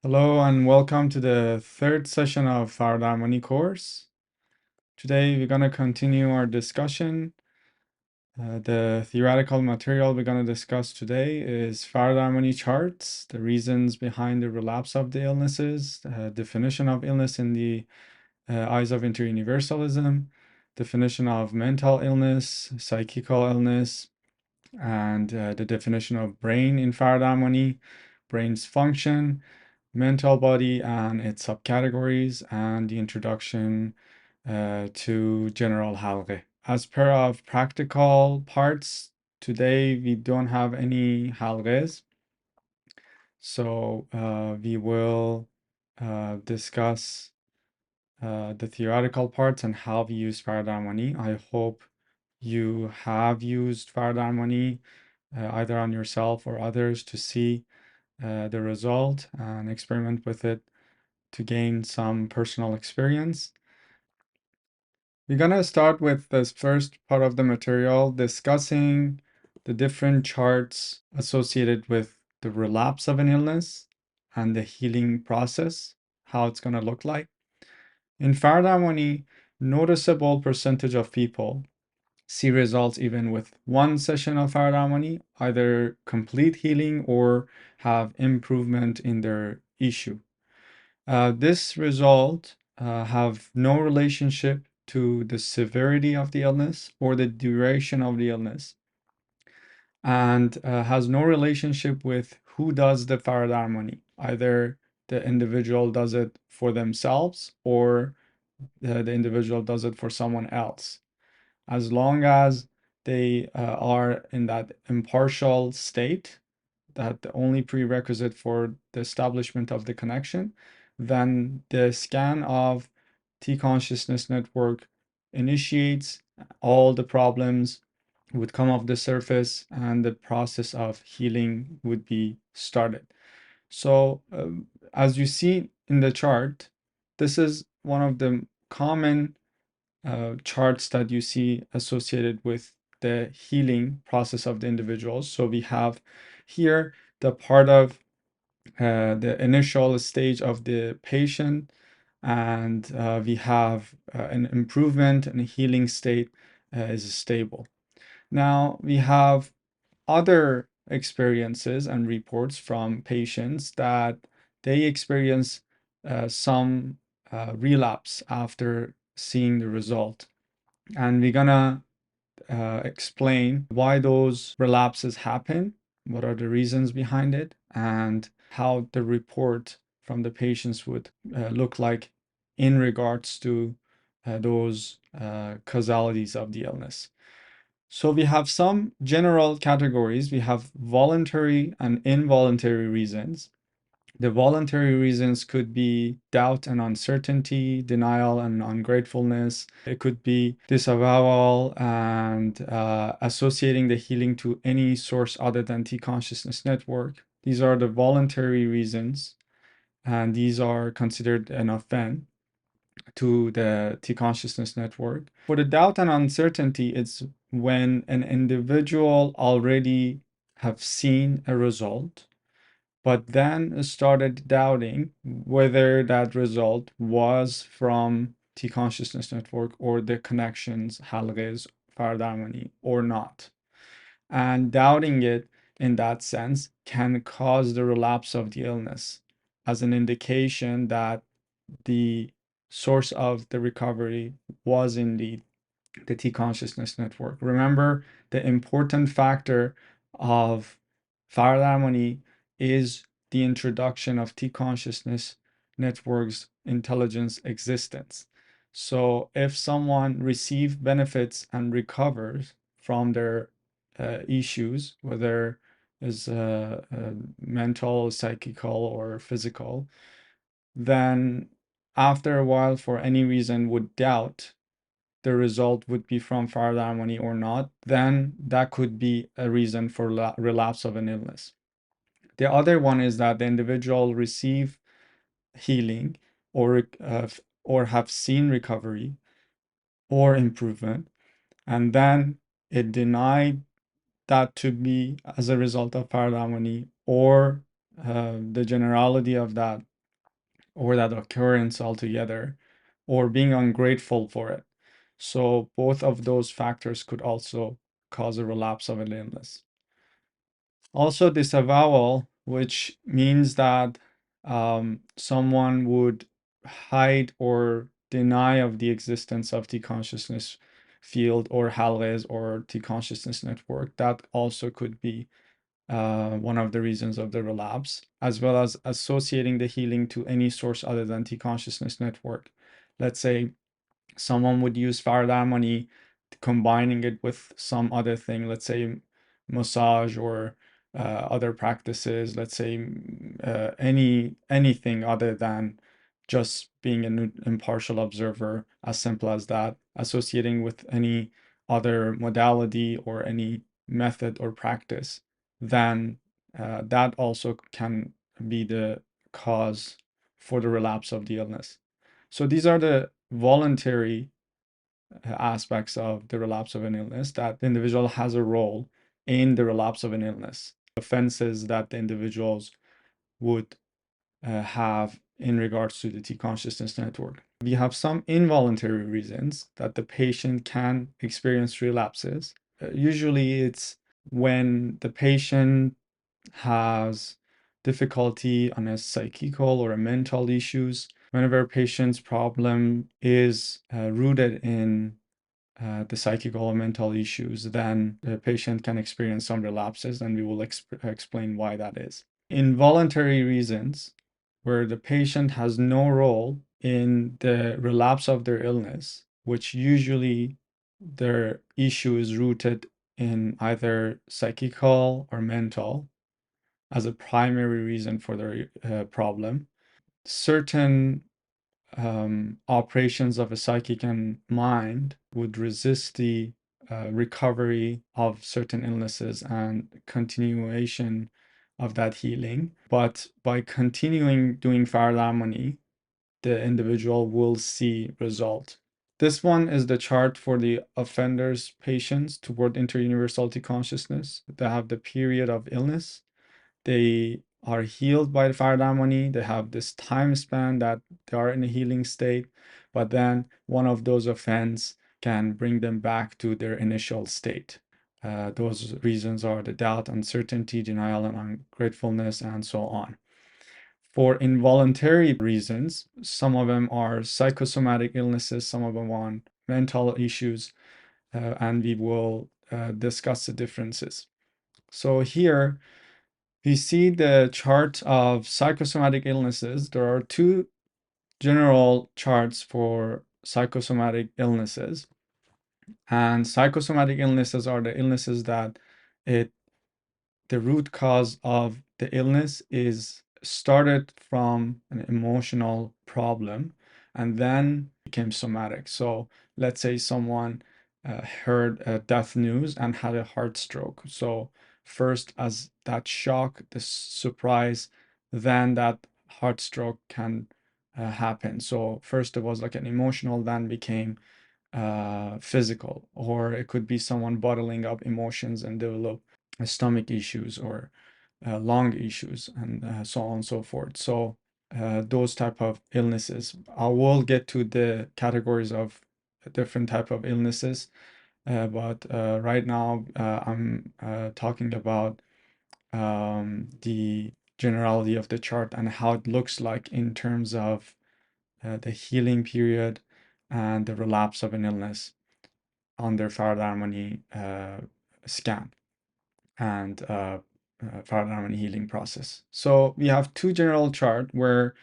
Hello and welcome to the third session of Faradarmani course. Today we're going to continue our discussion. The theoretical material we're going to discuss today is Faradarmani charts, the reasons behind the relapse of the illnesses, definition of illness in the eyes of inter-universalism, definition of mental illness, psychical illness, and the definition of brain in Faradarmani, brain's function, mental body and its subcategories, and the introduction to general Halqeh. As per of practical parts, today we don't have any Halqehs, so we will discuss the theoretical parts and how we use Faradarmani. I hope you have used Faradarmani either on yourself or others to see the result and experiment with it to gain some personal experience. We're gonna start with this first part of the material, discussing the different charts associated with the relapse of an illness and the healing process, how it's gonna look like. In Faradarmani, noticeable percentage of people see results even with one session of Faradarmani, either complete healing or have improvement in their issue. This result have no relationship to the severity of the illness or the duration of the illness, and has no relationship with who does the Faradarmani. Either the individual does it for themselves or the individual does it for someone else. As long as they are in that impartial state, that the only prerequisite for the establishment of the connection, then the scan of T consciousness network initiates, all the problems would come off the surface and the process of healing would be started. So as you see in the chart, this is one of the common charts that you see associated with the healing process of the individuals. So we have here the part of the initial stage of the patient, and we have an improvement and a healing state is stable. Now we have other experiences and reports from patients that they experience some relapse after seeing the result. And we're gonna explain why those relapses happen, what are the reasons behind it, and how the report from the patients would look like in regards to those causalities of the illness. So we have some general categories. We have voluntary and involuntary reasons. The voluntary reasons could be doubt and uncertainty, denial and ungratefulness. It could be disavowal and associating the healing to any source other than T consciousness network. These are the voluntary reasons, and these are considered an offense to the T consciousness network. For the doubt and uncertainty, it's when an individual already have seen a result but then started doubting whether that result was from T consciousness network or the connections, Halgheh's, Faradarmani, or not. And doubting it in that sense can cause the relapse of the illness as an indication that the source of the recovery was indeed the T consciousness network. Remember, the important factor of Faradarmani is the introduction of T consciousness networks intelligence existence. So if someone receives benefits and recovers from their issues, whether is mental, psychical, or physical, then after a while, for any reason, would doubt the result would be from Faradarmani or not, then that could be a reason for relapse of an illness. The other one is that the individual receive healing or have seen recovery or improvement, and then it denied that to be as a result of Faradarmani or the generality of that or that occurrence altogether, or being ungrateful for it. So both of those factors could also cause a relapse of an illness. Also, disavowal, which means that someone would hide or deny of the existence of the consciousness field or Halqehs or the consciousness network. That also could be one of the reasons of the relapse, as well as associating the healing to any source other than the consciousness network. Let's say someone would use Faradarmani, combining it with some other thing, let's say massage or other practices, let's say anything other than just being an impartial observer, as simple as that, associating with any other modality or any method or practice, then that also can be the cause for the relapse of the illness. So these are the voluntary aspects of the relapse of an illness, that the individual has a role in the relapse of an illness, offenses that the individuals would have in regards to the T consciousness network. We have some involuntary reasons that the patient can experience relapses. Usually it's when the patient has difficulty on a psychical or a mental issues. Whenever a patient's problem is rooted in the psychical or mental issues, then the patient can experience some relapses, and we will explain why that is. Involuntary reasons, where the patient has no role in the relapse of their illness, which usually their issue is rooted in either psychical or mental as a primary reason for their problem. Certain operations of a psychic and mind would resist the recovery of certain illnesses and continuation of that healing. But by continuing doing Faradarmani, the individual will see result. This one is the chart for the offender's patients toward inter-universality consciousness. They have the period of illness. They are healed by the Faradarmani. They have this time span that they are in a healing state, but then one of those offense can bring them back to their initial state. Those reasons are the doubt, uncertainty, denial, and ungratefulness, and so on. For involuntary reasons, some of them are psychosomatic illnesses, some of them are mental issues, and we will discuss the differences. So here we see the chart of psychosomatic illnesses. There are two general charts for psychosomatic illnesses. And psychosomatic illnesses are the illnesses that the root cause of the illness is started from an emotional problem and then became somatic. So let's say someone heard death news and had a heart stroke. So first, as that shock, the surprise, then that heart stroke can happen. So first it was like an emotional, then became physical, or it could be someone bottling up emotions and develop stomach issues or lung issues, and so on and so forth. So those type of illnesses. I will get to the categories of different type of illnesses, but right now I'm talking about the generality of the chart and how it looks like in terms of the healing period and the relapse of an illness under Faradarmani scan and Faradarmani healing process. So we have two general chart where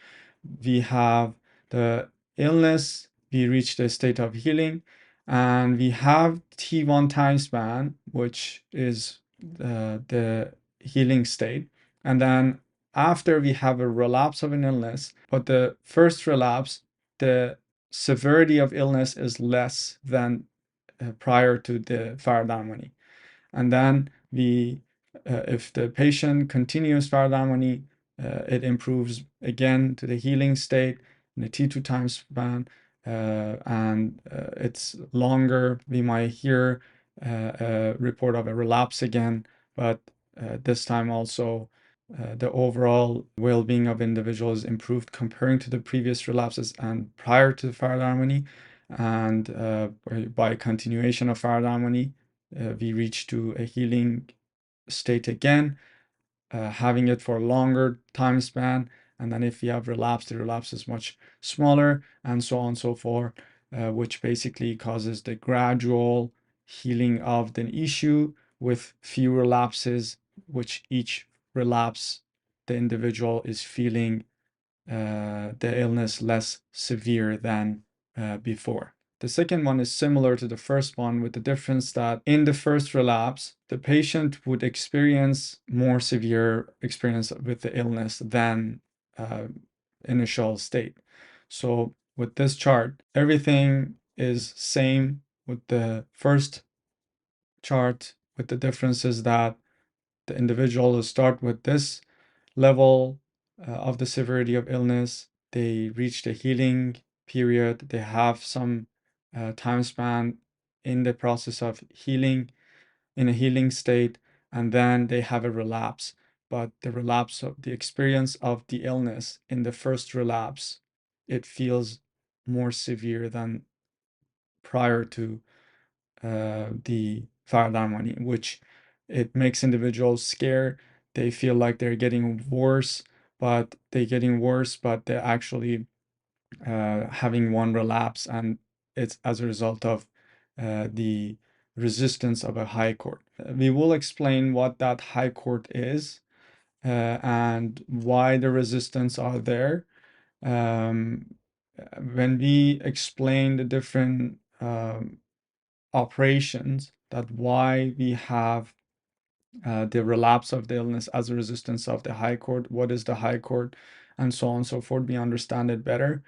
we have the illness, we reach the state of healing, and we have T1 time span, which is the healing state. And then after we have a relapse of an illness, but the first relapse, the severity of illness is less than prior to the Faradarmani. And then if the patient continues Faradarmani, it improves again to the healing state in the T2 time span, and it's longer. We might hear a report of a relapse again, but this time also the overall well-being of individuals improved comparing to the previous relapses and prior to Faradarmani. And by continuation of Faradarmani, we reach to a healing state again, having it for a longer time span. And then if we have relapse, the relapse is much smaller, and so on and so forth, which basically causes the gradual healing of the issue with few relapses, which each relapse the individual is feeling the illness less severe than before. The second one is similar to the first one, with the difference that in the first relapse, the patient would experience more severe experience with the illness than initial state. So with this chart, everything is same with the first chart, with the differences that the individual will start with this level of the severity of illness. They reach the healing period. They have some time span in the process of healing, in a healing state, and then they have a relapse. But the relapse of the experience of the illness in the first relapse, it feels more severe than prior to the Faradarmani, which it makes individuals scared. They feel like they're getting worse, but they're actually having one relapse, and it's as a result of the resistance of a high court. We will explain what that high court is and why the resistance are there. When we explain the different operations, that why we have the relapse of the illness as a resistance of the high court, what is the high court, and so on and so forth, we understand it better.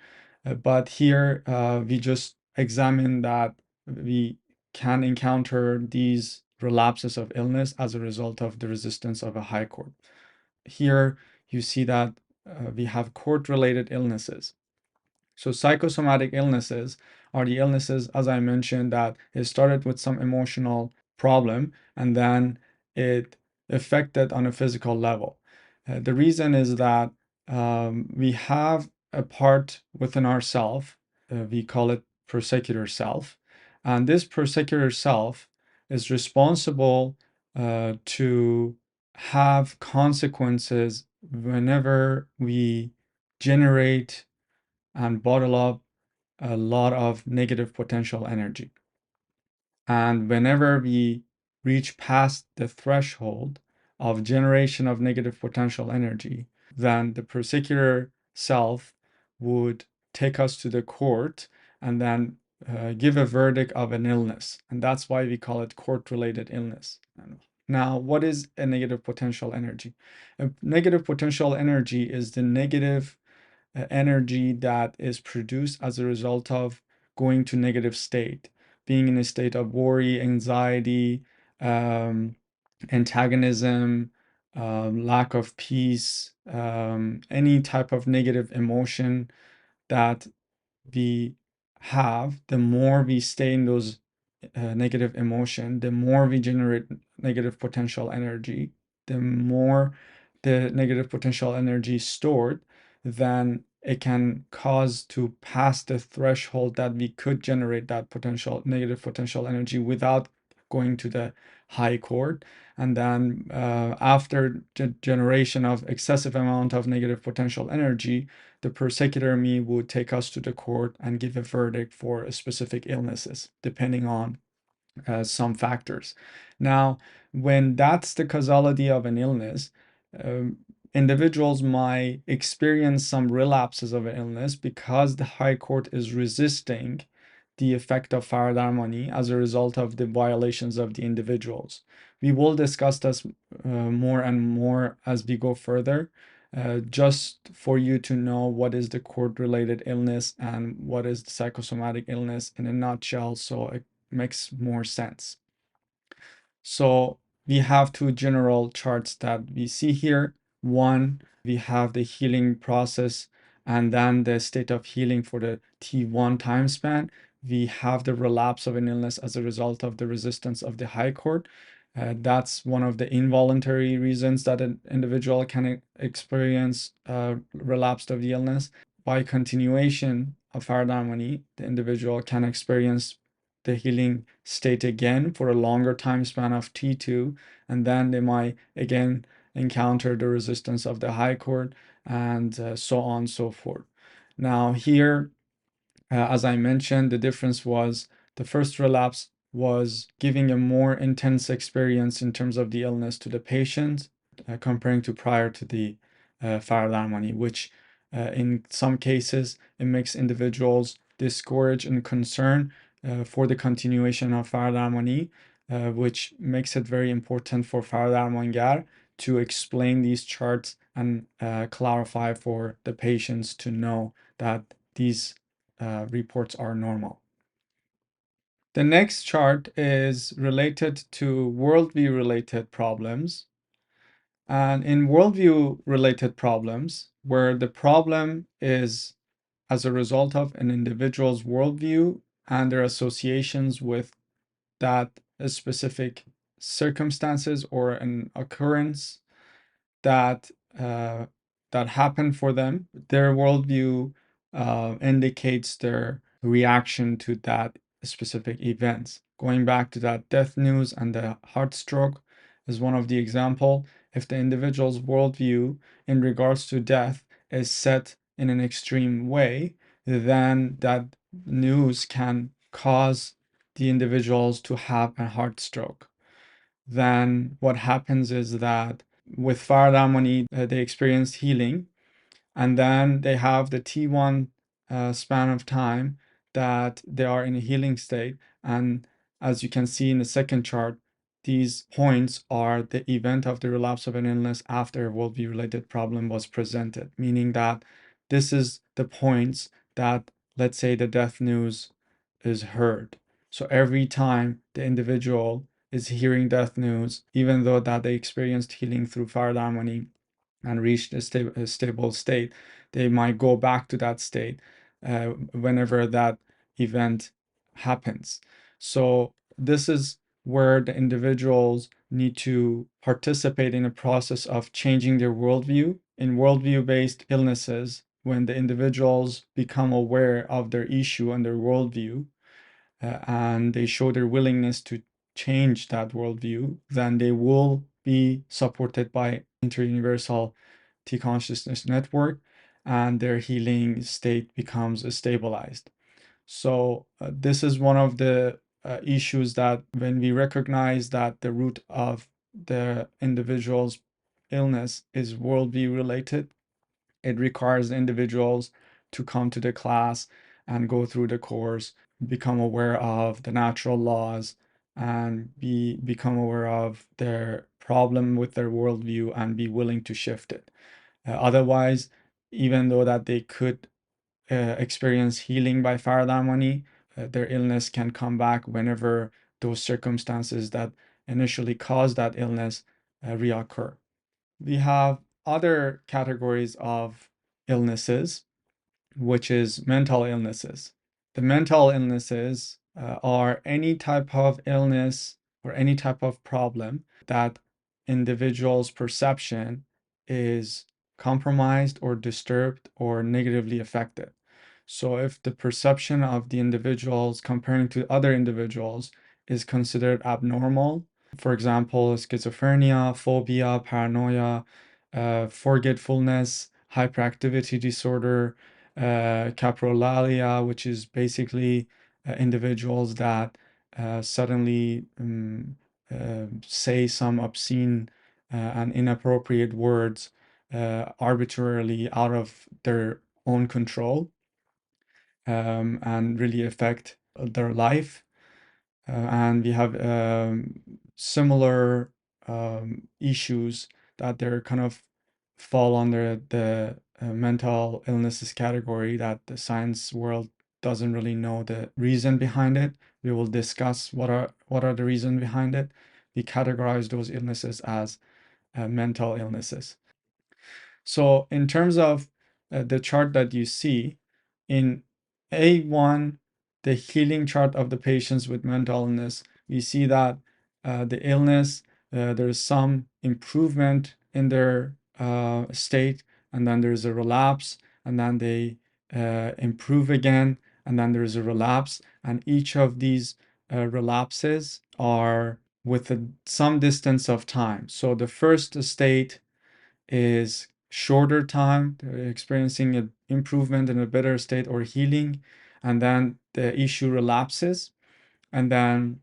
But here we just examine that we can encounter these relapses of illness as a result of the resistance of a high court. Here you see that we have court-related illnesses. So psychosomatic illnesses are the illnesses, as I mentioned, that it started with some emotional problem and then it affected on a physical level. The reason is that we have a part within ourself, we call it persecutor self, and this persecutor self is responsible to have consequences whenever we generate and bottle up a lot of negative potential energy. And whenever we reach past the threshold of generation of negative potential energy, then the persecutor self would take us to the court and then give a verdict of an illness. And that's why we call it court-related illness. Now, what is a negative potential energy? A negative potential energy is the negative energy that is produced as a result of going to negative state, being in a state of worry, anxiety, antagonism, lack of peace, any type of negative emotion that we have. The more we stay in those negative emotion, the more we generate negative potential energy, the more the negative potential energy stored, then it can cause to pass the threshold that we could generate that potential negative potential energy without going to the high court. And then after generation of excessive amount of negative potential energy, the persecutor me would take us to the court and give a verdict for specific illnesses, depending on some factors. Now, when that's the causality of an illness, um, individuals might experience some relapses of an illness because the High Court is resisting the effect of Faradarmani as a result of the violations of the individuals. We will discuss this more and more as we go further, just for you to know what is the court-related illness and what is the psychosomatic illness in a nutshell, so it makes more sense. So we have two general charts that we see here. One, we have the healing process and then the state of healing for the T1 time span. We have the relapse of an illness as a result of the resistance of the high court. That's one of the involuntary reasons that an individual can experience relapse of the illness. By continuation of Faradarmani, the individual can experience the healing state again for a longer time span of T2, and then they might again encounter the resistance of the high court and so on and so forth. Now here, as I mentioned, the difference was the first relapse was giving a more intense experience in terms of the illness to the patient, comparing to prior to the Faradarmani, which in some cases it makes individuals discouraged and concerned for the continuation of Faradarmani, which makes it very important for Faradarmangar to explain these charts and clarify for the patients to know that these reports are normal. The next chart is related to worldview related problems. And in worldview related problems, where the problem is as a result of an individual's worldview and their associations with that specific circumstances or an occurrence that that happened for them, their worldview indicates their reaction to that specific events. Going back to that death news and the heart stroke is one of the example. If the individual's worldview in regards to death is set in an extreme way, then that news can cause the individuals to have a heart stroke. Then what happens is that with Faradarmani, they experience healing, and then they have the T1 span of time that they are in a healing state. And as you can see in the second chart, these points are the event of the relapse of an illness after a worldview related problem was presented, meaning that this is the points that, let's say, the death news is heard. So every time the individual is hearing death news, even though that they experienced healing through Faradarmani and reached a stable state, they might go back to that state whenever that event happens. So this is where the individuals need to participate in a process of changing their worldview. In worldview-based illnesses, when the individuals become aware of their issue and their worldview, and they show their willingness to change that worldview, then they will be supported by inter-universal T consciousness network, and their healing state becomes stabilized. So this is one of the issues that when we recognize that the root of the individual's illness is worldview related, it requires individuals to come to the class and go through the course, become aware of the natural laws, and become aware of their problem with their worldview and be willing to shift it. Otherwise, even though that they could experience healing by Faradarmani, their illness can come back whenever those circumstances that initially caused that illness reoccur. We have other categories of illnesses, which is mental illnesses. The mental illnesses are any type of illness or any type of problem that individual's perception is compromised or disturbed or negatively affected. So if the perception of the individuals comparing to other individuals is considered abnormal, for example, schizophrenia, phobia, paranoia, forgetfulness, hyperactivity disorder, caprolalia, which is basically individuals that suddenly say some obscene and inappropriate words arbitrarily out of their own control, and really affect their life. And we have similar issues that they're kind of fall under the mental illnesses category that the science world doesn't really know the reason behind it. We will discuss what are the reasons behind it. We categorize those illnesses as mental illnesses. So in terms of the chart that you see in A1, the healing chart of the patients with mental illness, we see that the illness, there is some improvement in their state, and then there's a relapse, and then they improve again, and then there's a relapse. And each of these relapses are with some distance of time. So the first state is shorter time, experiencing an improvement in a better state or healing, and then the issue relapses, and then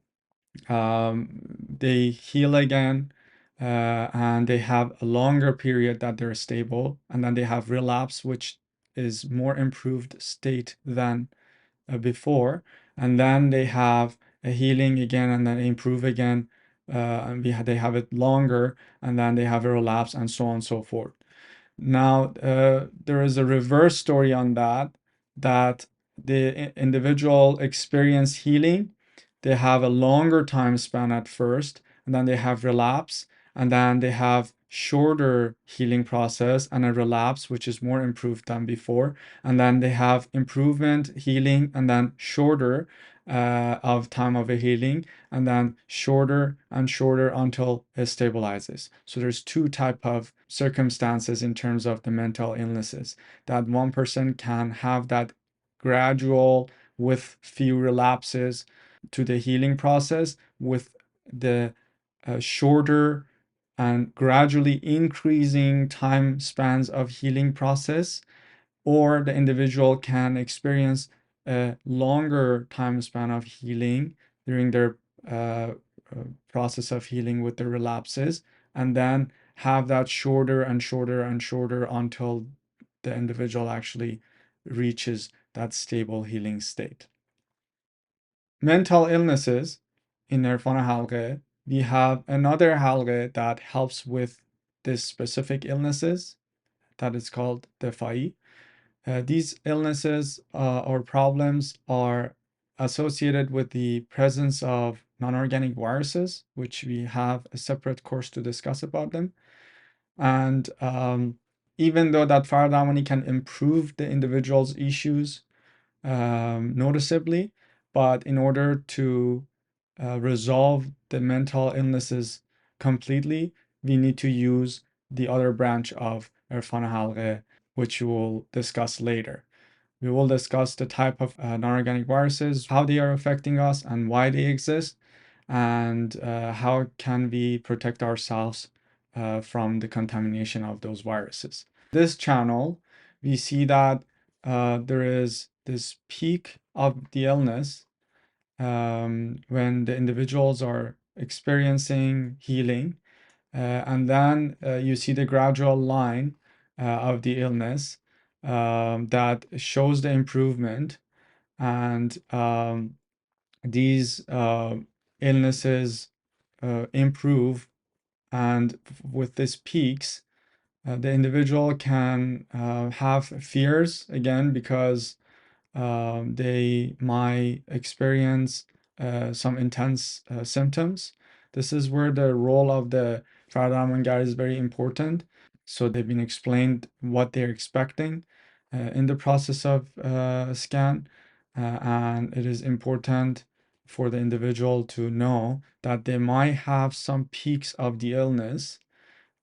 they heal again, and they have a longer period that they're stable, and then they have relapse, which is more improved state than before, and then they have a healing again, and then improve again, and they have it longer, and then they have a relapse, and so on and so forth. Now, there is a reverse story on that, that the individual experience healing, they have a longer time span at first, and then they have relapse, and then they have shorter healing process and a relapse, which is more improved than before, and then they have improvement, healing, and then shorter of time of a healing, and then shorter and shorter until it stabilizes. So there's two type of circumstances in terms of the mental illnesses, that one person can have that gradual with few relapses to the healing process, with the shorter and gradually increasing time spans of healing process, or the individual can experience a longer time span of healing during their uh, process of healing with the relapses, and then have that shorter and shorter and shorter until the individual actually reaches that stable healing state. Mental illnesses in Erfan Halgheh, we have another Halqeh that helps with this specific illnesses, that is called Defai. These illnesses or problems are associated with the presence of non-organic viruses, which we have a separate course to discuss about them. And even though that Faradarmani can improve the individual's issues noticeably, but in order to resolve the mental illnesses completely, we need to use the other branch of Erfan Halgheh, which we will discuss later. We will discuss the type of non-organic viruses, how they are affecting us and why they exist, and how can we protect ourselves from the contamination of those viruses. This channel, we see that there is this peak of the illness when the individuals are experiencing healing, and then you see the gradual line of the illness that shows the improvement, and these illnesses improve, and with these peaks, the individual can have fears again, because they might experience some intense symptoms. This is where the role of the Faradarmani is very important. So they've been explained what they're expecting in the process of a scan, and it is important for the individual to know that they might have some peaks of the illness,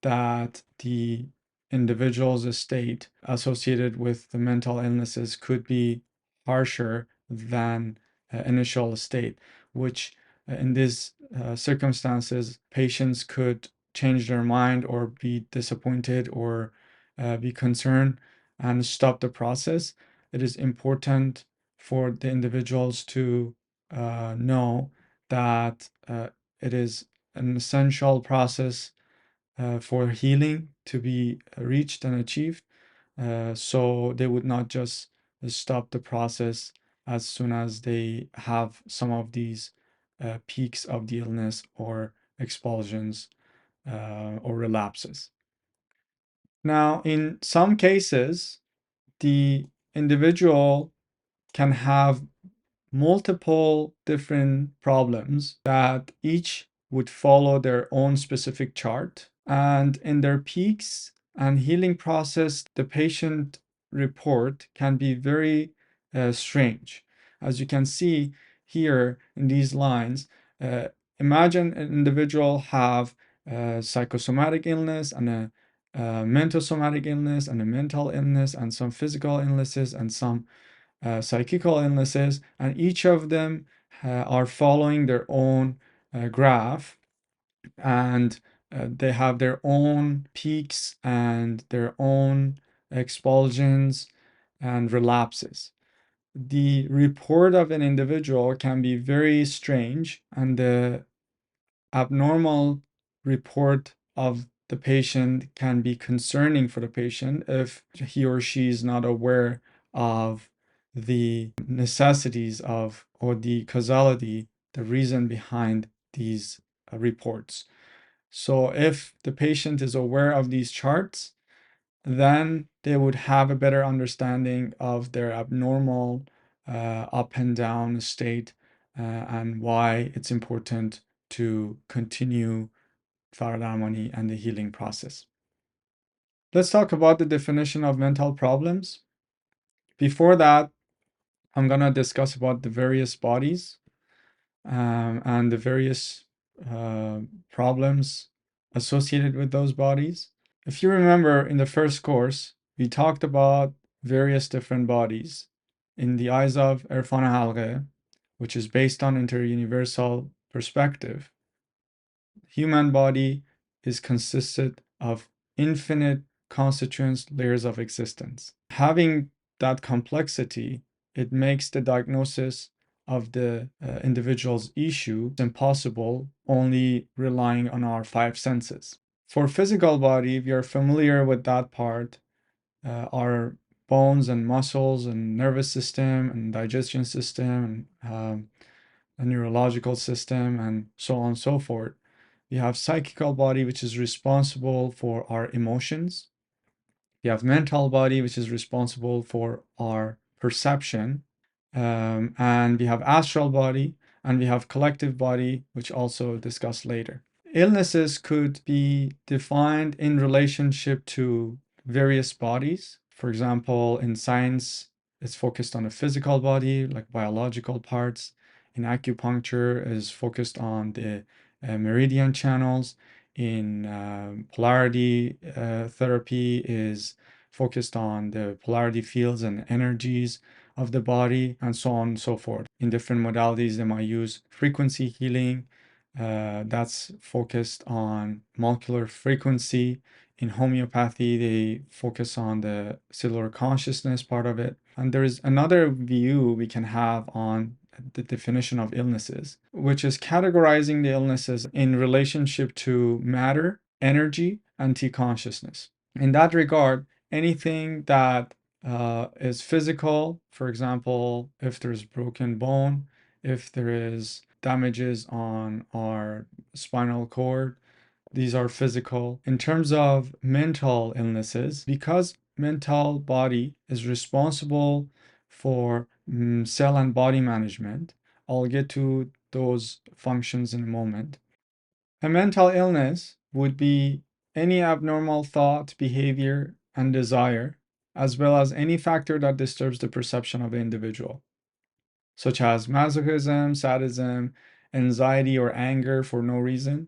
that the individual's state associated with the mental illnesses could be harsher than initial state, which in these circumstances, patients could change their mind or be disappointed or be concerned and stop the process. It is important for the individuals to know that it is an essential process for healing to be reached and achieved. So they would not just stop the process as soon as they have some of these peaks of the illness or expulsions or relapses. Now, in some cases, the individual can have multiple different problems that each would follow their own specific chart. And in their peaks and healing process, the patient report can be very strange. As you can see here in these lines, Imagine an individual have a psychosomatic illness and a mental somatic illness and a mental illness and some physical illnesses and some psychical illnesses, and each of them are following their own graph, and they have their own peaks and their own expulsions and relapses. The report of an individual can be very strange, and the abnormal report of the patient can be concerning for the patient if he or she is not aware of the necessities of or the causality, the reason behind these reports. So if the patient is aware of these charts, then they would have a better understanding of their abnormal up and down state and why it's important to continue Faradarmani and the healing process. Let's talk about the definition of mental problems. Before that, I'm going to discuss about the various bodies and the various problems associated with those bodies. If you remember in the first course, we talked about various different bodies in the eyes of Erfan Halgheh, which is based on inter-universal perspective. Human body is consisted of infinite constituents layers of existence. Having that complexity, it makes the diagnosis of the individual's issue impossible only relying on our five senses. For physical body, we are familiar with that part, our bones and muscles and nervous system and digestion system and a neurological system and so on and so forth. We have psychical body, which is responsible for our emotions. We have mental body, which is responsible for our perception. And we have astral body, and we have collective body, which also discussed later. Illnesses could be defined in relationship to various bodies. For example, in science, it's focused on a physical body, like biological parts. In acupuncture, is focused on the meridian channels. In polarity therapy, is focused on the polarity fields and energies of the body, and so on and so forth. In different modalities, they might use frequency healing, that's focused on molecular frequency. In homeopathy, they focus on the cellular consciousness part of it. And there is another view we can have on the definition of illnesses, which is categorizing the illnesses in relationship to matter, energy, and T-consciousness. In that regard, anything that is physical, for example, if there's broken bone, if there is damages on our spinal cord, these are physical. In terms of mental illnesses, because mental body is responsible for cell and body management, I'll get to those functions in a moment. A mental illness would be any abnormal thought, behavior, and desire, as well as any factor that disturbs the perception of the individual, such as masochism, sadism, anxiety or anger for no reason,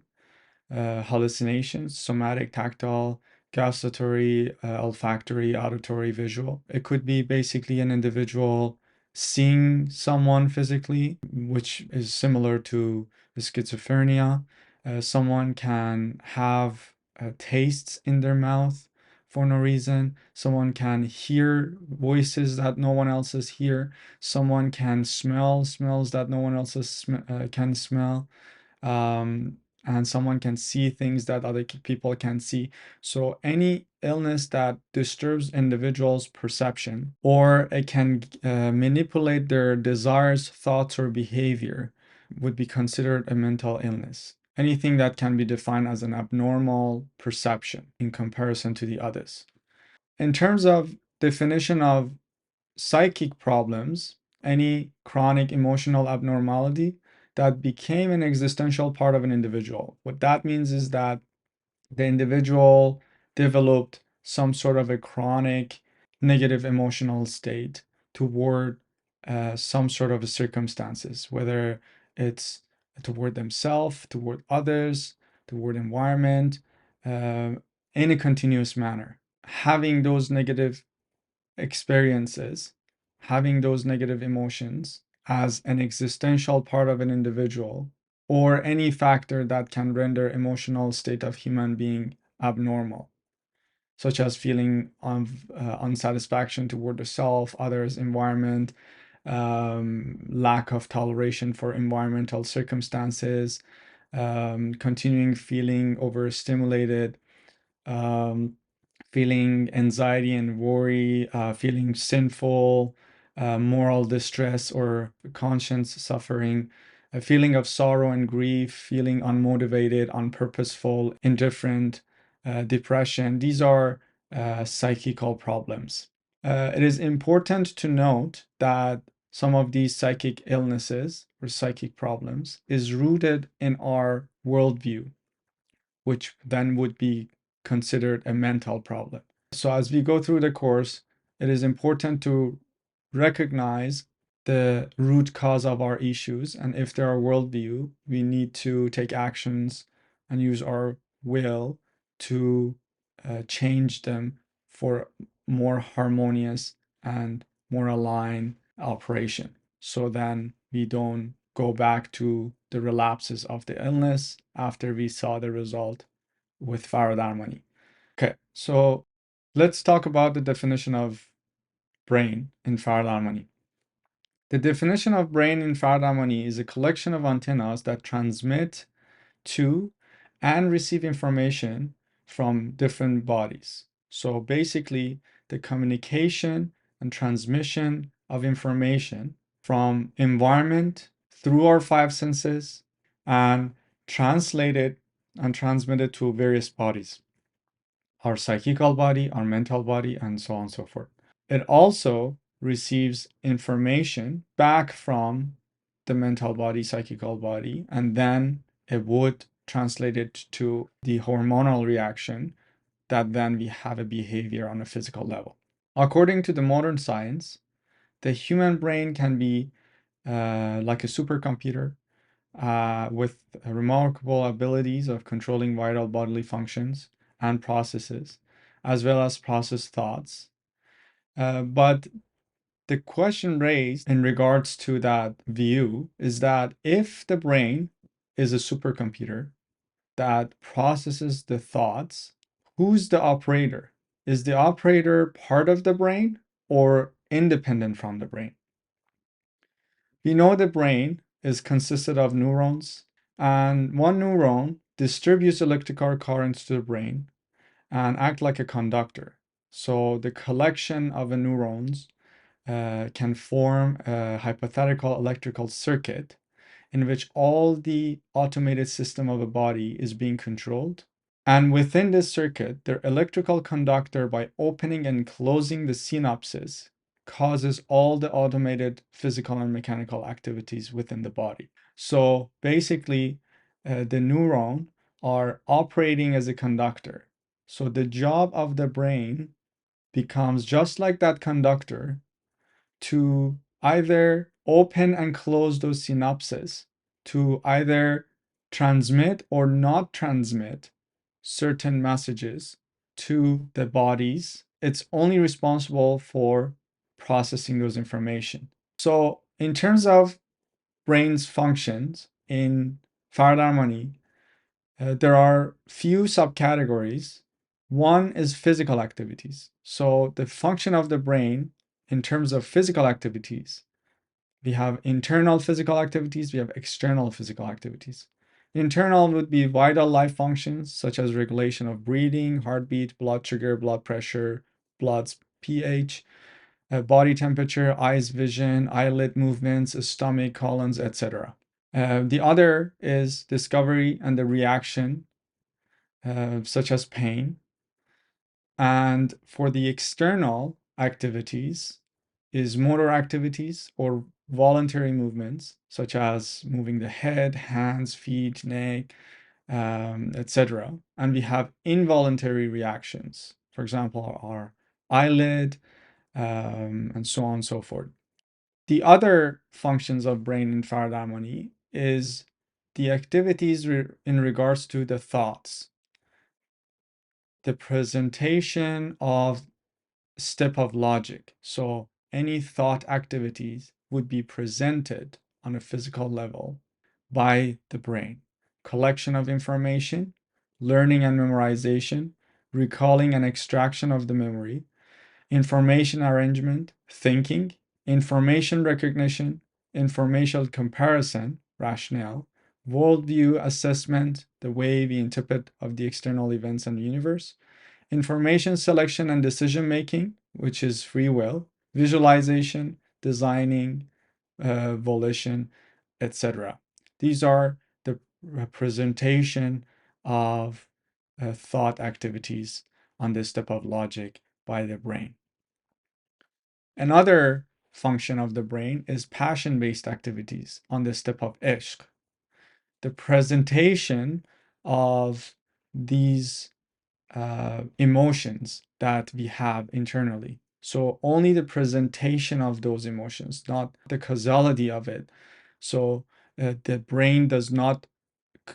hallucinations, somatic, tactile, gustatory, olfactory, auditory, visual. It could be basically an individual seeing someone physically, which is similar to schizophrenia. Someone can have tastes in their mouth for no reason. Someone can hear voices that no one else is hear. Someone can smell smells that no one else can smell. And someone can see things that other people can see. So any illness that disturbs individuals' perception, or it can manipulate their desires, thoughts, or behavior, would be considered a mental illness. Anything that can be defined as an abnormal perception in comparison to the others. In terms of definition of psychic problems, any chronic emotional abnormality that became an existential part of an individual. What that means is that the individual developed some sort of a chronic negative emotional state toward some sort of circumstances, whether it's toward themselves, toward others, toward environment, uh, in a continuous manner. Having those negative experiences, having those negative emotions as an existential part of an individual, or any factor that can render emotional state of human being abnormal, such as feeling of unsatisfaction toward the self, others, environment, lack of toleration for environmental circumstances, continuing feeling overstimulated, um, feeling anxiety and worry, feeling sinful, moral distress or conscience suffering, a feeling of sorrow and grief, feeling unmotivated, unpurposeful, indifferent, depression. These are psychical problems. It is important to note that some of these psychic illnesses or psychic problems is rooted in our worldview, which then would be considered a mental problem. So as we go through the course, it is important to recognize the root cause of our issues. And if there are worldview, we need to take actions and use our will to change them for more harmonious and more aligned operation. So then we don't go back to the relapses of the illness after we saw the result with Faradarmani. Okay, so let's talk about the definition of brain in Faradarmani. The definition of brain in Faradarmani is a collection of antennas that transmit to and receive information from different bodies. So basically, the communication and transmission of information from environment through our five senses and translated and transmitted to various bodies, our psychical body, our mental body, and so on and so forth. It also receives information back from the mental body, psychical body, and then it would translate it to the hormonal reaction that then we have a behavior on a physical level. According to the modern science, the human brain can be like a supercomputer with remarkable abilities of controlling vital bodily functions and processes, as well as process thoughts. But the question raised in regards to that view is that if the brain is a supercomputer that processes the thoughts, who's the operator? Is the operator part of the brain or independent from the brain? We know the brain is consisted of neurons, and one neuron distributes electrical currents to the brain and act like a conductor. So the collection of the neurons can form a hypothetical electrical circuit in which all the automated system of a body is being controlled. And within this circuit, the electrical conductor, by opening and closing the synapses, causes all the automated physical and mechanical activities within the body. So basically, the neuron are operating as a conductor. So the job of the brain becomes just like that conductor to either open and close those synapses, to either transmit or not transmit certain messages to the bodies. It's only responsible for processing those information. So in terms of brain's functions in Faradarmani, there are few subcategories. One is physical activities. So the function of the brain in terms of physical activities, we have internal physical activities, we have external physical activities. Internal would be vital life functions such as regulation of breathing, heartbeat, blood sugar, blood pressure, blood's pH, body temperature, eyes vision, eyelid movements, stomach, colons, etc. The other is discovery and the reaction, such as pain. And for the external activities is motor activities or voluntary movements, such as moving the head, hands, feet, neck, etc. And we have involuntary reactions, for example, our eyelid, and so on and so forth. The other functions of brain in Faradarmani is the activities in regards to the thoughts, the presentation of step of logic. So any thought activities would be presented on a physical level by the brain. Collection of information, learning and memorization, recalling and extraction of the memory, information arrangement, thinking, information recognition, information comparison, rationale, worldview assessment, the way we interpret of the external events and universe, information selection and decision making, which is free will, visualization, designing, volition, etc. These are the representation of thought activities on this step of logic by the brain. Another function of the brain is passion-based activities on the step of ishq. The presentation of these emotions that we have internally. So only the presentation of those emotions, not the causality of it. So the brain does not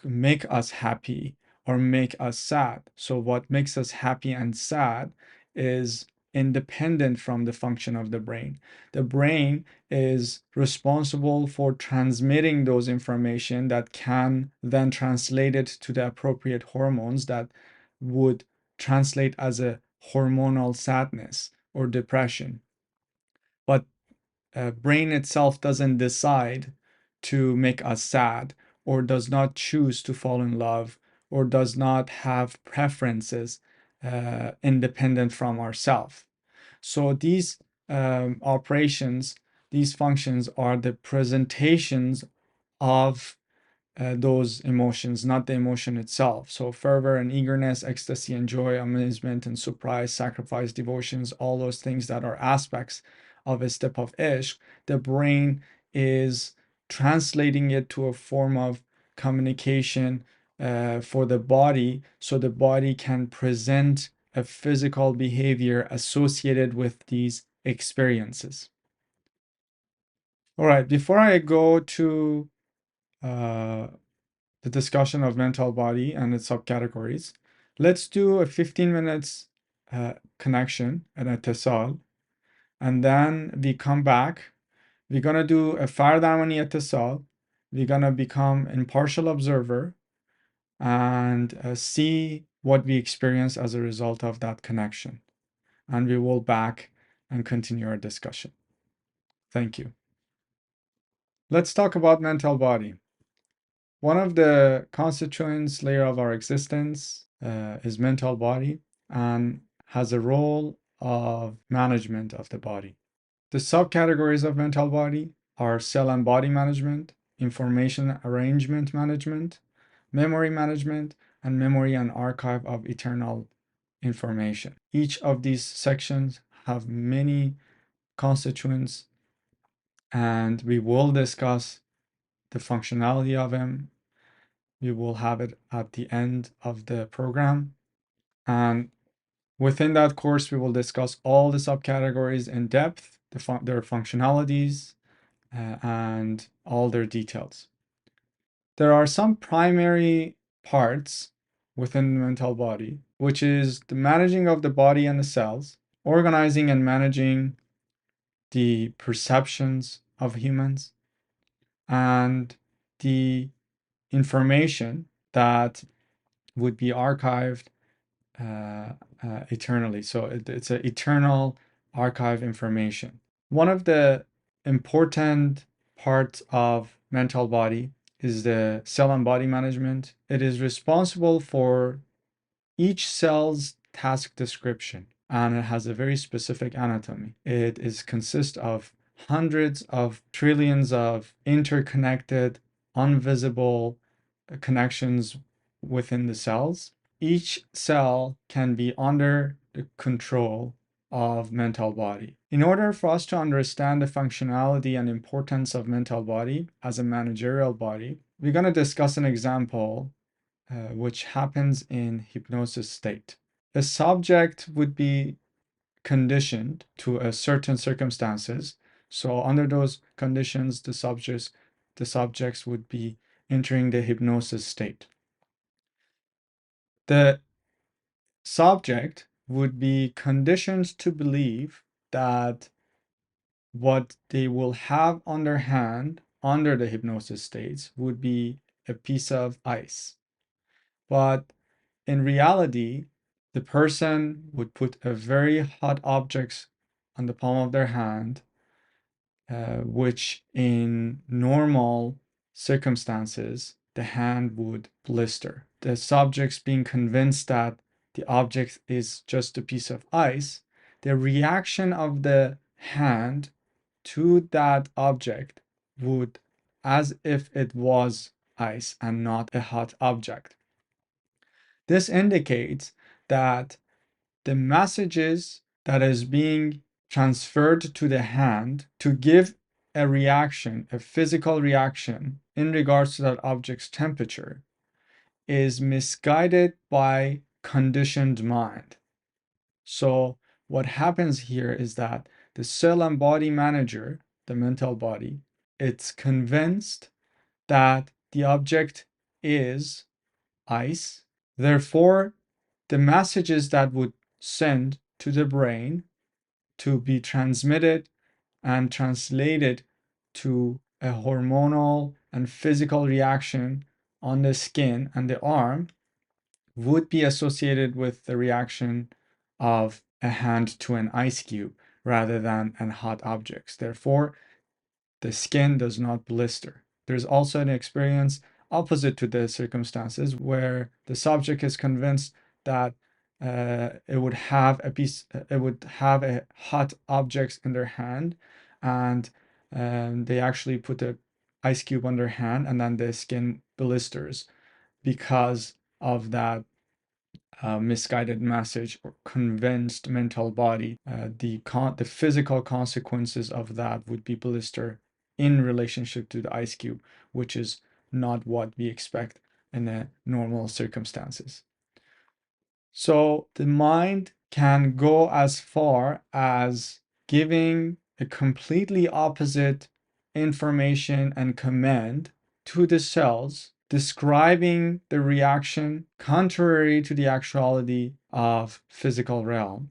make us happy or make us sad. So what makes us happy and sad is independent from the function of the brain. The brain is responsible for transmitting those information that can then translate it to the appropriate hormones that would translate as a hormonal sadness or depression. But brain itself doesn't decide to make us sad or does not choose to fall in love or does not have preferences independent from ourself. So these operations, these functions are the presentations of those emotions, not the emotion itself. So fervor and eagerness, ecstasy and joy, amusement and surprise, sacrifice, devotions, all those things that are aspects of a step of ishq, the brain is translating it to a form of communication for the body, so the body can present a physical behavior associated with these experiences. All right, before I go to uh, the discussion of mental body and its subcategories, let's do a 15 minutes connection, an اتصال, and then we come back. We're going to do a Faradarmani اتصال. We're going to become impartial observer and see what we experience as a result of that connection. And we will back and continue our discussion. Thank you. Let's talk about mental body. One of the constituents layer of our existence is mental body and has a role of management of the body. The subcategories of mental body are cell and body management, information arrangement management, memory management, and memory and archive of eternal information. Each of these sections have many constituents, and we will discuss the functionality of them. We will have it at the end of the program. And within that course, we will discuss all the subcategories in depth, their functionalities, and all their details. There are some primary parts within the mental body, which is the managing of the body and the cells, organizing and managing the perceptions of humans, and the information that would be archived eternally. So it's an eternal archive information. One of the important parts of mental body is the cell and body management. It is responsible for each cell's task description, and it has a very specific anatomy. It is consists of hundreds of trillions of interconnected, invisible connections within the cells. Each cell can be under the control of mental body. In order for us to understand the functionality and importance of mental body as a managerial body, we're going to discuss an example which happens in hypnosis state. A subject would be conditioned to a certain circumstances. So under those conditions, the subjects would be entering the hypnosis state. The subject would be conditioned to believe that what they will have on their hand under the hypnosis states would be a piece of ice. But in reality, the person would put a very hot object on the palm of their hand, which in normal circumstances, the hand would blister. The subjects being convinced that the object is just a piece of ice, the reaction of the hand to that object would as if it was ice and not a hot object. This indicates that the messages that is being transferred to the hand to give a reaction, a physical reaction in regards to that object's temperature is misguided by conditioned mind. So what happens here is that the cell and body manager, the mental body, it's convinced that the object is ice. Therefore, the messages that would send to the brain to be transmitted and translated to a hormonal and physical reaction on the skin and the arm would be associated with the reaction of a hand to an ice cube rather than an hot object. Therefore, the skin does not blister. There's also an experience opposite to the circumstances where the subject is convinced that it would have a hot object in their hand, and they actually put a ice cube on their hand, and then the skin blisters because of that misguided message or convinced mental body. The physical consequences of that would be blister in relationship to the ice cube, which is not what we expect in a normal circumstances. So the mind can go as far as giving a completely opposite information and command to the cells, describing the reaction contrary to the actuality of physical realm.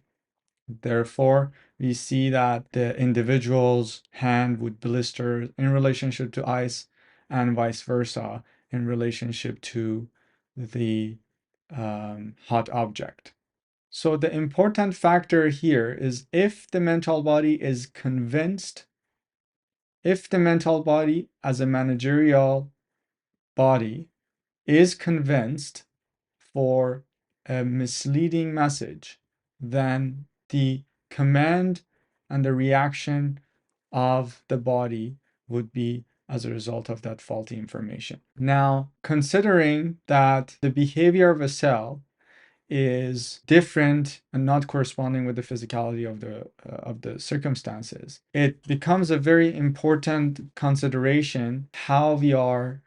Therefore, we see that the individual's hand would blister in relationship to ice and vice versa in relationship to the hot object. So the important factor here is if the mental body is convinced, if the mental body as a managerial body is convinced for a misleading message, then the command and the reaction of the body would be as a result of that faulty information. Now, considering that the behavior of a cell is different and not corresponding with the physicality of the circumstances, it becomes a very important consideration how we are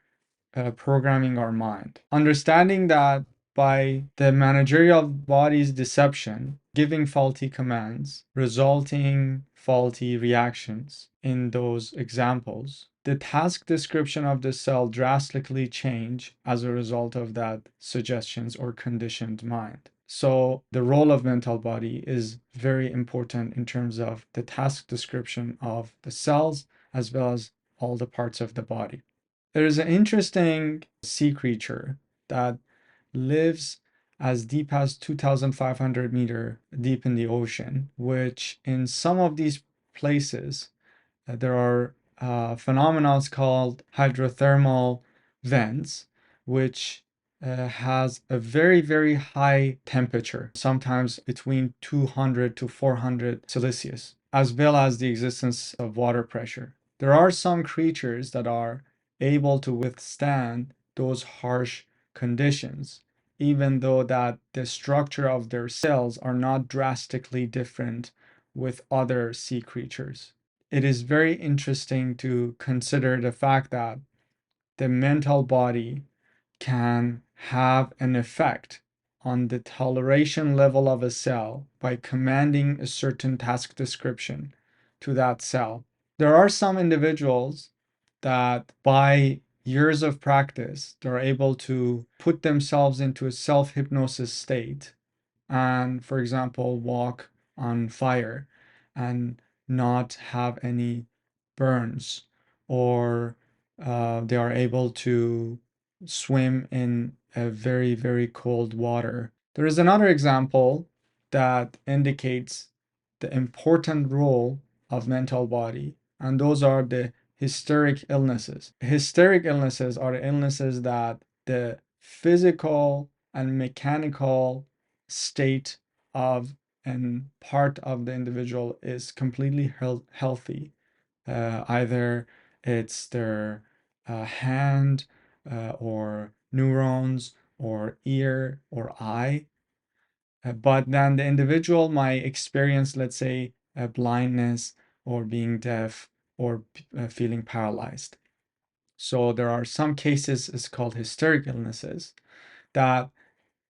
programming our mind. Understanding that by the managerial body's deception, giving faulty commands, resulting faulty reactions in those examples, the task description of the cell drastically change as a result of that suggestions or conditioned mind. So the role of mental body is very important in terms of the task description of the cells as well as all the parts of the body. There's an interesting sea creature that lives as deep as 2,500 meter deep in the ocean, which in some of these places, there are phenomena called hydrothermal vents, which has a very, very high temperature, sometimes between 200 to 400 Celsius, as well as the existence of water pressure. There are some creatures that are able to withstand those harsh conditions, even though that the structure of their cells are not drastically different with other sea creatures. It is very interesting to consider the fact that the mental body can have an effect on the toleration level of a cell by commanding a certain task description to that cell. There are some individuals that by years of practice, they're able to put themselves into a self-hypnosis state and, for example, walk on fire and not have any burns, or they are able to swim in a very, very cold water. There is another example that indicates the important role of mental body, and those are the hysteric illnesses. Hysteric illnesses are illnesses that the physical and mechanical state of and part of the individual is completely healthy. Either it's their hand or neurons or ear or eye, but then the individual might experience, let's say, a blindness or being deaf or feeling paralyzed. So there are some cases, it's called hysteric illnesses, that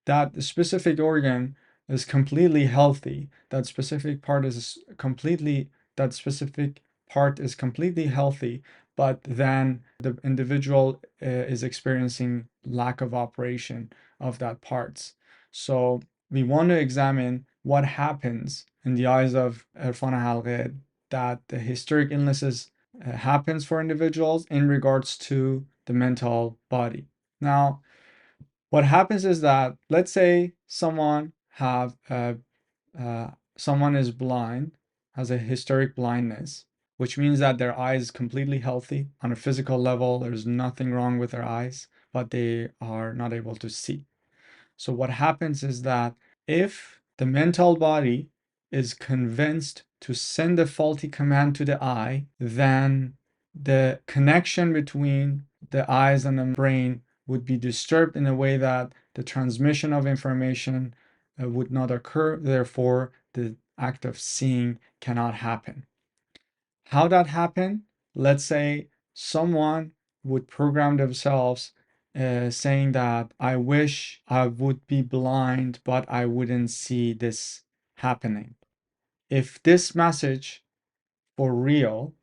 that specific organ is completely healthy, that specific part is completely healthy, but then the individual is experiencing lack of operation of that parts. So we want to examine what happens in the eyes of Erfan Halgheh that the hysteric illnesses happens for individuals in regards to the mental body. Now, what happens is that, let's say someone someone is blind, has a hysteric blindness, which means that their eye is completely healthy on a physical level. There's nothing wrong with their eyes, but they are not able to see. So what happens is that if the mental body is convinced to send a faulty command to the eye, then the connection between the eyes and the brain would be disturbed in a way that the transmission of information would not occur. Therefore, the act of seeing cannot happen. How that happen? Let's say someone would program themselves saying that I wish I would be blind, but I wouldn't see this happening. If this message for real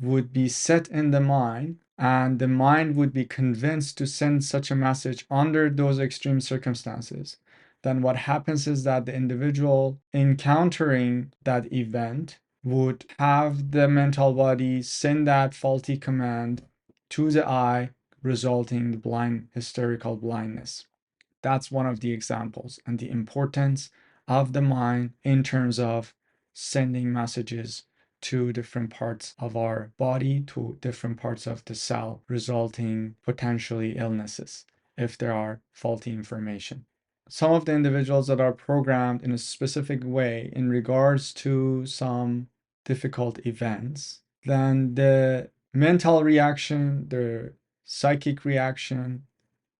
would be set in the mind, and the mind would be convinced to send such a message under those extreme circumstances, then what happens is that the individual encountering that event would have the mental body send that faulty command to the eye, resulting in blind hysterical blindness. That's one of the examples, and the importance of the mind in terms of sending messages to different parts of our body, to different parts of the cell, resulting potentially illnesses if there are faulty information. Some of the individuals that are programmed in a specific way in regards to some difficult events, then the mental reaction, the psychic reaction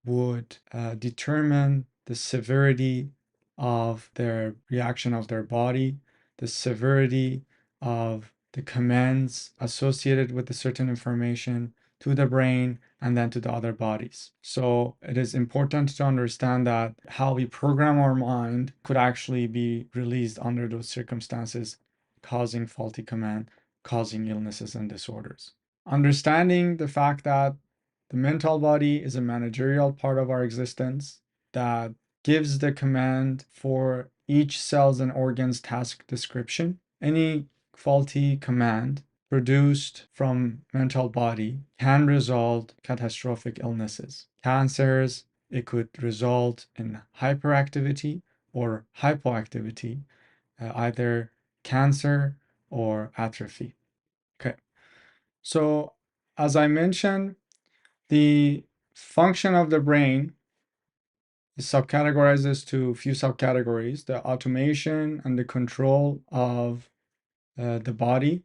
would determine the severity of their reaction of their body, the severity of the commands associated with a certain information to the brain and then to the other bodies. So it is important to understand that how we program our mind could actually be released under those circumstances, causing faulty command, causing illnesses and disorders. Understanding the fact that the mental body is a managerial part of our existence that gives the command for each cell's and organ's task description. Any faulty command produced from mental body can result catastrophic illnesses. Cancers, it could result in hyperactivity or hypoactivity, either cancer or atrophy. Okay. So as I mentioned, the function of the brain is subcategorizes to a few subcategories: the automation and the control of the body,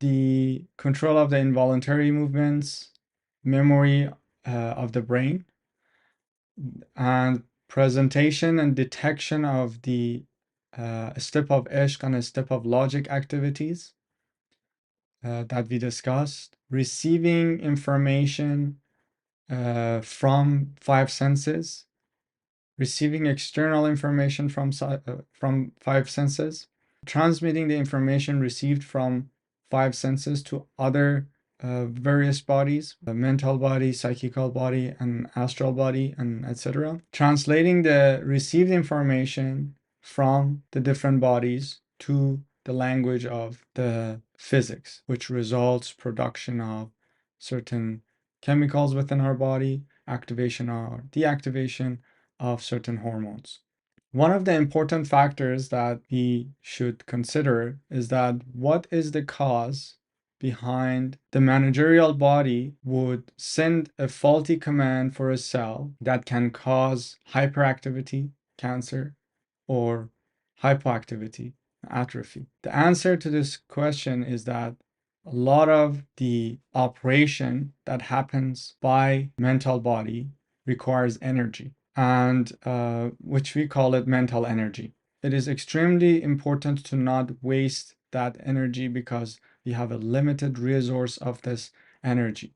the control of the involuntary movements, memory of the brain, and presentation and detection of the step of ishq and a step of logic activities that we discussed, receiving information from five senses, receiving external information from five senses, transmitting the information received from five senses to other various bodies, the mental body, psychical body, and astral body, and etc. Translating the received information from the different bodies to the language of the physics, which results production of certain chemicals within our body, activation or deactivation of certain hormones. One of the important factors that we should consider is that what is the cause behind the managerial body would send a faulty command for a cell that can cause hyperactivity, cancer, or hypoactivity, atrophy. The answer to this question is that a lot of the operation that happens by mental body requires energy, and which we call it mental energy. It is extremely important to not waste that energy because we have a limited resource of this energy.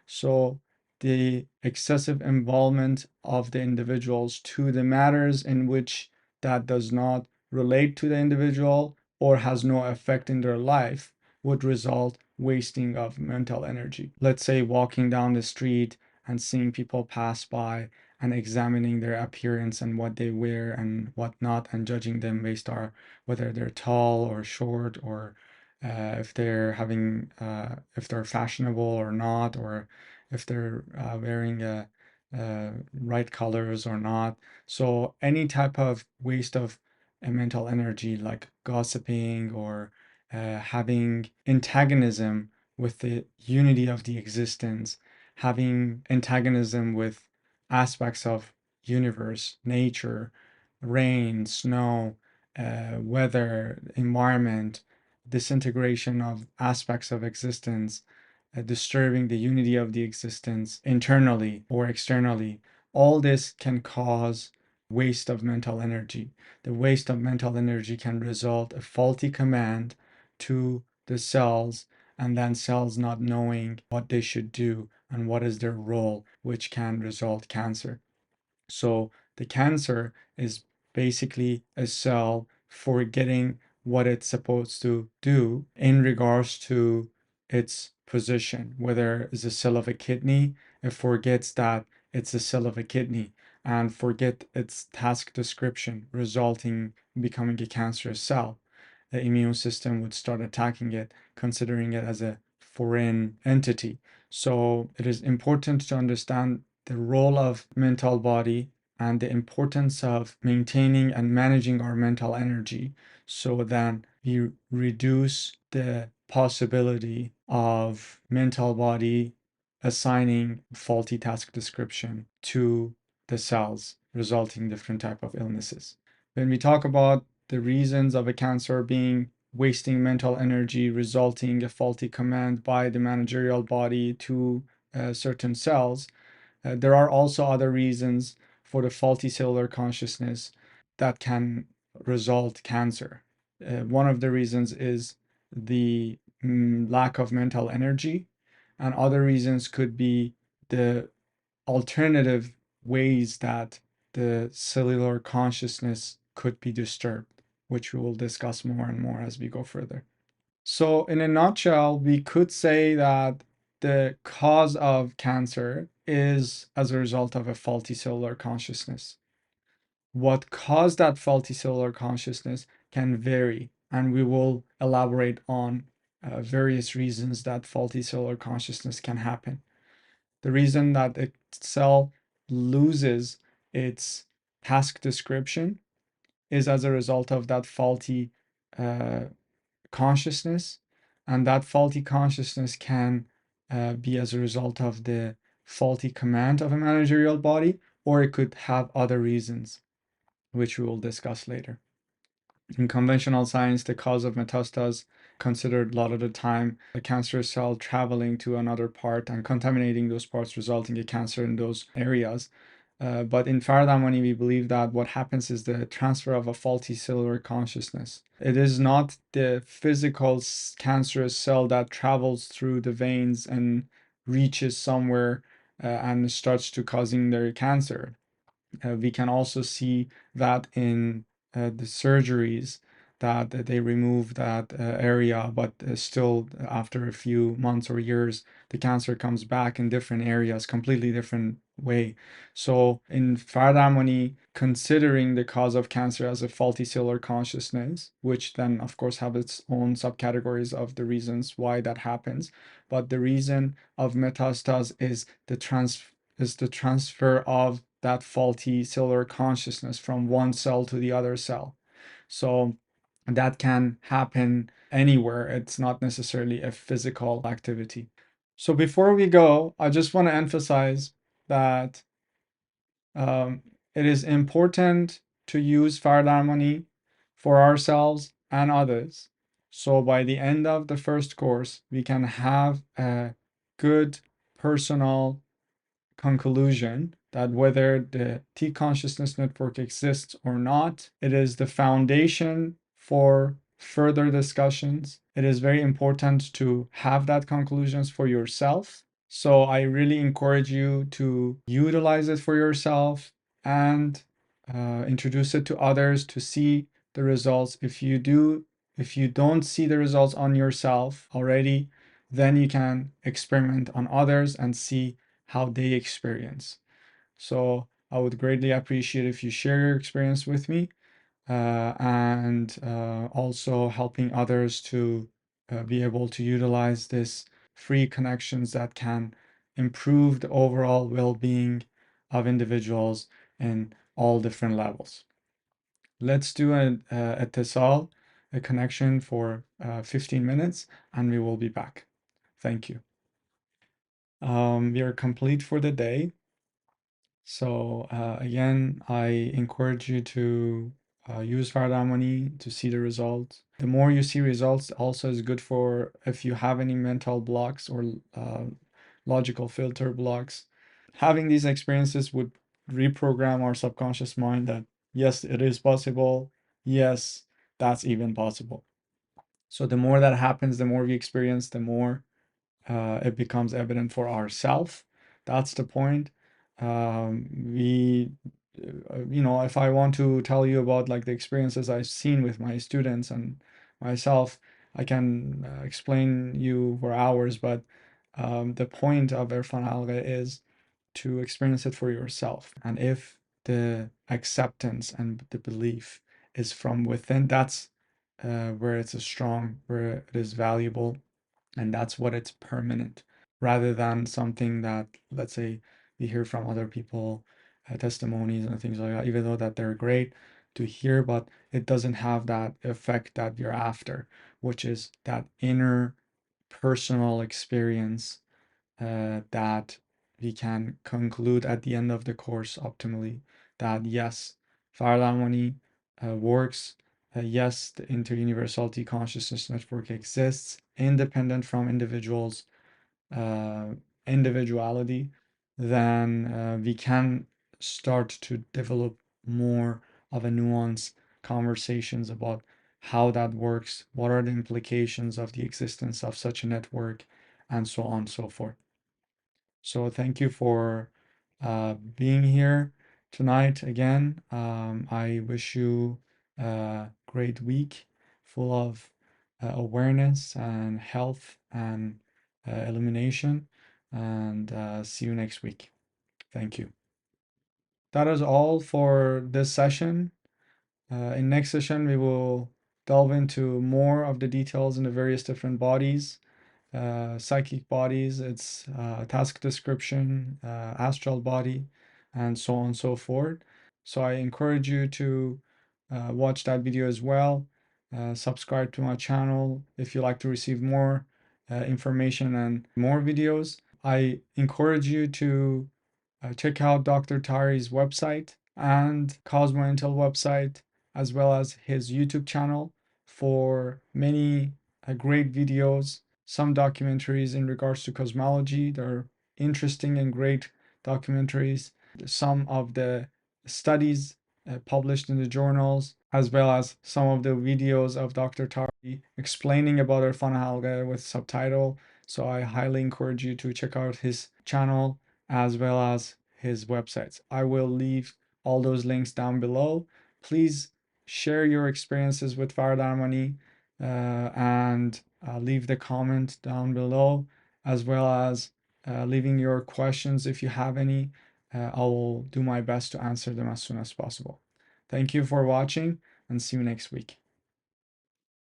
So the excessive involvement of the individuals to the matters in which that does not relate to the individual or has no effect in their life would result wasting of mental energy. Let's say walking down the street and seeing people pass by and examining their appearance and what they wear and whatnot, and judging them based on whether they're tall or short, or if they're fashionable or not, or if they're wearing right colors or not. So any type of waste of mental energy, like gossiping or having antagonism with the unity of the existence, having antagonism with aspects of universe, nature, rain, snow, weather, environment, disintegration of aspects of existence, disturbing the unity of the existence internally or externally. All this can cause waste of mental energy. The waste of mental energy can result a faulty command to the cells, and then cells not knowing what they should do and what is their role, which can result cancer. So the cancer is basically a cell forgetting what it's supposed to do in regards to its position. Whether it's a cell of a kidney, it forgets that it's a cell of a kidney and forget its task description, resulting becoming a cancerous cell. The immune system would start attacking it, considering it as a foreign entity. So it is important to understand the role of mental body and the importance of maintaining and managing our mental energy so that we reduce the possibility of mental body assigning faulty task description to the cells, resulting in different type of illnesses. When we talk about the reasons of a cancer being wasting mental energy, resulting a faulty command by the managerial body to certain cells, there are also other reasons for the faulty cellular consciousness that can result cancer. One of the reasons is the lack of mental energy, and other reasons could be the alternative ways that the cellular consciousness could be disturbed, which we will discuss more and more as we go further. So, in a nutshell, we could say that the cause of cancer is as a result of a faulty cellular consciousness. What caused that faulty cellular consciousness can vary, and we will elaborate on various reasons that faulty cellular consciousness can happen. The reason that a cell loses its task description is as a result of that faulty uh, consciousness, and that faulty consciousness can be as a result of the faulty command of a managerial body, or it could have other reasons, which we will discuss later. In conventional science, the cause of metastasis considered a lot of the time a cancerous cell traveling to another part and contaminating those parts, resulting in cancer in those areas. But in Faradarmani, we believe that what happens is the transfer of a faulty cellular consciousness. It is not the physical cancerous cell that travels through the veins and reaches somewhere and starts to causing their cancer. We can also see that in the surgeries that they remove that area, but still after a few months or years, the cancer comes back in different areas, completely different way. So in Faradarmani, considering the cause of cancer as a faulty cellular consciousness, which then of course have its own subcategories of the reasons why that happens, but the reason of metastase is the transfer of that faulty cellular consciousness from one cell to the other cell. So that can happen anywhere. It's not necessarily a physical activity. So before we go, I just want to emphasize that it is important to use Faradarmani for ourselves and others. So by the end of the first course, we can have a good personal conclusion that whether the T consciousness network exists or not, it is the foundation for further discussions. It is very important to have that conclusions for yourself. So I really encourage you to utilize it for yourself and introduce it to others to see the results. If you don't see the results on yourself already, then you can experiment on others and see how they experience. So I would greatly appreciate if you share your experience with me and also helping others to be able to utilize this free connections that can improve the overall well-being of individuals in all different levels. Let's do a tesal, a connection for 15 minutes, and we will be back. Thank you. We are complete for the day. So again, I encourage you to use Faradarmani to see the results. The more you see results also is good for if you have any mental blocks or logical filter blocks. Having these experiences would reprogram our subconscious mind that yes, it is possible. Yes, that's even possible. So the more that happens, the more we experience, the more it becomes evident for ourselves. That's the point. If I want to tell you about like the experiences I've seen with my students and myself, I can explain you for hours, but the point of Erfan Halgheh is to experience it for yourself. And if the acceptance and the belief is from within, that's where it's a strong, where it is valuable, and that's what it's permanent, rather than something that, let's say, we hear from other people, testimonies and things like that, even though that they're great to hear, but it doesn't have that effect that you're after, which is that inner personal experience that we can conclude at the end of the course optimally that yes, Faradarmani works. Yes, the interuniversality consciousness network exists, independent from uh, individuality. Then we can start to develop more of a nuanced conversations about how that works, what are the implications of the existence of such a network, and so on and so forth. So thank you for being here tonight again. I wish you a great week full of awareness and health and illumination, and see you next week. Thank you. That is all for this session. In next session, we will delve into more of the details in the various different bodies, psychic bodies, its task description, astral body, and so on and so forth. So I encourage you to watch that video as well. Subscribe to my channel if you like to receive more information and more videos. I encourage you to check out Dr. Tari's website and Cosmo Intel website, as well as his YouTube channel for many great videos, some documentaries in regards to cosmology. They're interesting and great documentaries. Some of the studies published in the journals, as well as some of the videos of Dr. Tari explaining about Erfan Halgheh with subtitle. So I highly encourage you to check out his channel as well as his websites. I will leave all those links down below. Please share your experiences with Faradarmani, and leave the comment down below, as well as leaving your questions if you have any. I will do my best to answer them as soon as possible. Thank you for watching, and see you next week.